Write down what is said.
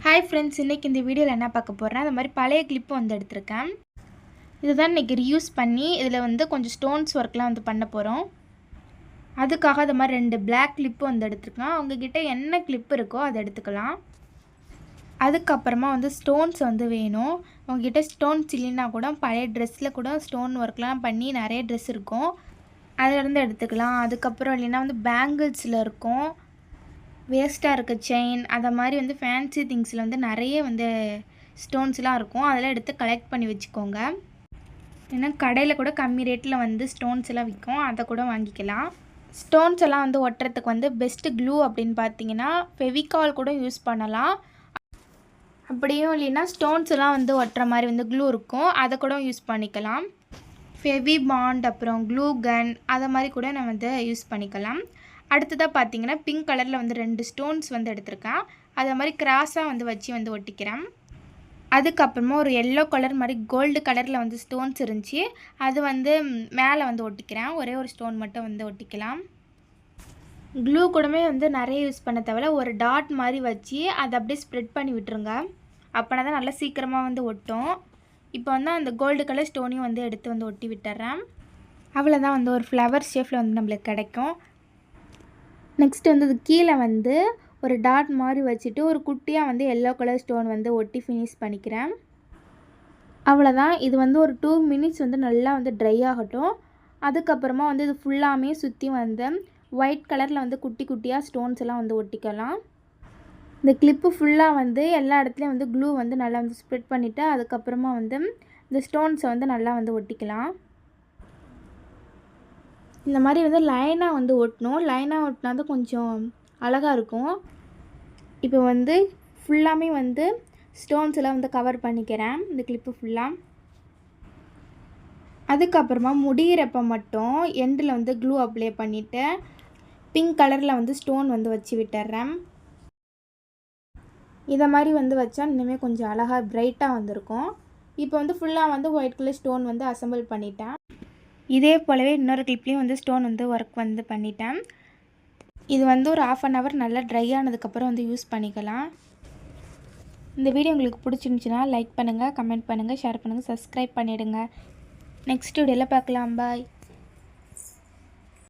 Hi friends, இன்றைக்கி இந்த வீடியோவில் என்ன பார்க்க போகிறேன், அந்த மாதிரி பழைய கிளிப்பு வந்து எடுத்திருக்கேன். இதுதான் இன்றைக்கி ரீயூஸ் பண்ணி இதில் வந்து கொஞ்சம் ஸ்டோன்ஸ் ஒர்க்லாம் வந்து பண்ண போகிறோம். அதுக்காக அது மாதிரி 2 பிளாக் கிளிப்பு வந்து எடுத்துருக்கேன். உங்ககிட்ட என்ன கிளிப் இருக்கோ அதை எடுத்துக்கலாம். அதுக்கப்புறமா வந்து ஸ்டோன்ஸ் வந்து வேணும். உங்ககிட்ட ஸ்டோன்ஸ் இல்லைன்னா கூட பழைய ட்ரெஸ்ஸில் கூட ஸ்டோன் ஒர்க்லாம் பண்ணி நிறைய ட்ரெஸ் இருக்கும், அதிலேருந்து எடுத்துக்கலாம். அதுக்கப்புறம் இல்லைன்னா வந்து பேங்கிள்ஸில் இருக்கும், வேஸ்ட்டாக இருக்க செயின், அதை மாதிரி வந்து ஃபேன்சி திங்ஸில் வந்து நிறைய வந்து ஸ்டோன்ஸ்லாம் இருக்கும். அதெல்லாம் எடுத்து கலெக்ட் பண்ணி வச்சுக்கோங்க. ஏன்னா கடையில் கூட கம்மி ரேட்டில் வந்து ஸ்டோன்ஸ் எல்லாம் விற்கும், அதை கூட வாங்கிக்கலாம். ஸ்டோன்ஸ் எல்லாம் வந்து ஒட்டுறதுக்கு வந்து பெஸ்ட்டு க்ளூ அப்படின்னு பார்த்தீங்கன்னா ஃபெவிகால் கூட யூஸ் பண்ணலாம். அப்படியும் இல்லைன்னா ஸ்டோன்ஸ் எல்லாம் வந்து ஒட்டுற மாதிரி வந்து க்ளூ இருக்கும், அதை கூட யூஸ் பண்ணிக்கலாம். ஃபெவி பாண்ட், அப்புறம் க்ளூ கன், அதை மாதிரி கூட நான் வந்து யூஸ் பண்ணிக்கலாம். அடுத்ததாக பார்த்தீங்கன்னா பிங்க் கலரில் வந்து 2 ஸ்டோன்ஸ் வந்து எடுத்திருக்கேன். அதை மாதிரி கிராஸாக வந்து வச்சு வந்து ஒட்டிக்கிறேன். அதுக்கப்புறமா ஒரு எல்லோ கலர் மாதிரி கோல்டு கலரில் வந்து ஸ்டோன்ஸ் இருந்துச்சு, அது வந்து மேலே வந்து ஒட்டிக்கிறேன். ஒரே ஒரு ஸ்டோன் மட்டும் வந்து ஒட்டிக்கலாம். க்ளூ கூடமே வந்து நிறைய யூஸ் பண்ண தேவையில்ல, ஒரு டாட் மாதிரி வச்சு அதை அப்படியே ஸ்ப்ரெட் பண்ணி விட்டுருங்க. அப்படின்னா தான் நல்லா சீக்கிரமாக வந்து ஒட்டும். இப்போ வந்து அந்த கோல்டு கலர் ஸ்டோனையும் வந்து எடுத்து வந்து ஒட்டி விட்டுறேன். அவ்வளோதான், வந்து ஒரு ஃப்ளவர் ஷேப்பில் வந்து நம்மளுக்கு கிடைக்கும். நெக்ஸ்ட்டு வந்து இது கீழே வந்து ஒரு டாட் மாதிரி வச்சுட்டு ஒரு குட்டியாக வந்து எல்லோ கலர் ஸ்டோன் வந்து ஒட்டி ஃபினிஷ் பண்ணிக்கிறேன். அவ்வளோதான். இது வந்து ஒரு 2 மினிட்ஸ் வந்து நல்லா வந்து ட்ரை ஆகட்டும். அதுக்கப்புறமா வந்து இது ஃபுல்லாமே சுற்றி வந்து ஒயிட் கலரில் வந்து குட்டி குட்டியாக ஸ்டோன்ஸ் எல்லாம் வந்து ஒட்டிக்கலாம். இந்த கிளிப்பு ஃபுல்லாக வந்து எல்லா இடத்துலையும் வந்து க்ளூ வந்து நல்லா வந்து ஸ்ப்ரெட் பண்ணிவிட்டு அதுக்கப்புறமா வந்து இந்த ஸ்டோன்ஸை வந்து நல்லா வந்து ஒட்டிக்கலாம். இந்த மாதிரி வந்து லைனாக வந்து ஒட்டணும். லைனாக ஒட்டினா தான் கொஞ்சம் அழகாக இருக்கும். இப்போ வந்து ஃபுல்லாமே வந்து ஸ்டோன்ஸ் எல்லாம் வந்து கவர் பண்ணிக்கிறேன், இந்த கிளிப்பு ஃபுல்லாக. அதுக்கப்புறமா முடிகிறப்ப மட்டும் எண்டில் வந்து க்ளூ அப்ளை பண்ணிவிட்டு பிங்க் கலரில் வந்து ஸ்டோன் வந்து வச்சு விட்டுறேன். இதை மாதிரி வந்து வச்சா இன்னுமே கொஞ்சம் அழகாக ப்ரைட்டாக வந்திருக்கும். இப்போ வந்து ஃபுல்லாக வந்து ஒயிட் கலர் ஸ்டோன் வந்து அசம்பிள் பண்ணிட்டேன். இதே போலவே இன்னொரு கிளிப்லேயும் வந்து ஸ்டோன் வந்து ஒர்க் வந்து பண்ணிட்டேன். இது வந்து ஒரு 1/2 அன் ஹவர் நல்லா ட்ரை ஆனதுக்கப்புறம் வந்து யூஸ் பண்ணிக்கலாம். இந்த வீடியோ உங்களுக்கு பிடிச்சிருந்துச்சின்னா லைக் பண்ணுங்கள், கமெண்ட் பண்ணுங்கள், ஷேர் பண்ணுங்கள், சப்ஸ்கிரைப் பண்ணிவிடுங்க. நெக்ஸ்ட் வீடியோவில் பார்க்கலாம். பாய்.